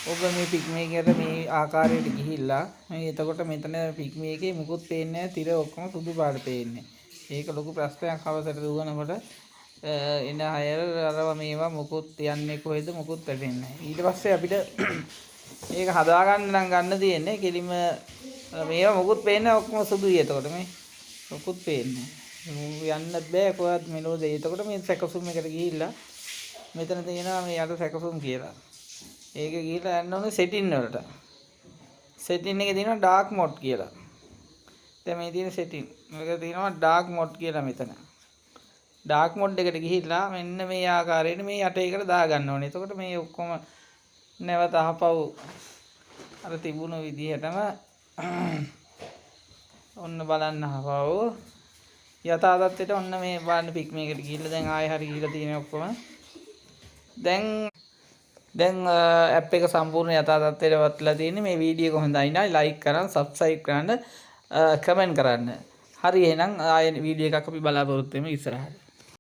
ඔබ මේ පික්මේ එකට මේ ආකාරයට ගිහිල්ලා මේ එතකොට මෙතන පික්මේ එකේ මුකුත් පේන්නේ නැහැ. තිර ඔක්කොම සුදු පාට පේන්නේ. ඒක ලොකු ප්‍රශ්නයක් හවසට දුවනකොට එන අයර අරව මේවා මුකුත් යන්නේ කොහෙද මුකුත් වැටෙන්නේ නැහැ. ඊට පස්සේ අපිට ඒක හදාගන්න නම් ගන්න තියෙන්නේ කෙලිම මේවා මුකුත් පේන්නේ ඔක්කොම සුදුයි. එතකොට මේ මුකුත් පේන්නේ යන්න බෑ කොහොමද මෙලෝද. එතකොට මේ සැකසුම් එකට ගිහිල්ලා මෙතන තියෙනවා මේ යට සැකසුම් කියලා. ඒක ගිහිල්ලා යන්න ඕනේ සෙටින් වලට. සෙටින් එකේ තියෙනවා ඩාර්ක් මොඩ් කියලා. දැන් මේ තියෙන සෙටින් එක තියෙනවා ඩාර්ක් මොඩ් කියලා මෙතන. ඩාර්ක් මොඩ් එකට ගිහිල්ලා මෙන්න මේ ආකාරයට මේ යට එකට දාගන්න ඕනේ. එතකොට මේ ඔක්කොම නැවත අහපව් අර තිබුණු විදිහටම ඔන්න බලන්න අහපව් යථා තත්ත්වයට ඔන්න මේ බලන්න පික්මේකට ගිහිල්ලා දැන් ආයෙ හරි ගිහිල්ලා තියෙන ඔක්කොම දැන් ඇප් එක සම්පූර්ණ යථා තත්ත්වයට වත්ලා තියෙන්නේ. මේ වීඩියෝ එක හොඳයි නම් ලයික් කරන්න, සබ්ස්ක්‍රයිබ් කරන්න, කමෙන්ට් කරන්න. හරි එහෙනම් ආයෙ වීඩියෝ එකක් අපි බලාපොරොත්තු වෙමු ඉස්සරහට.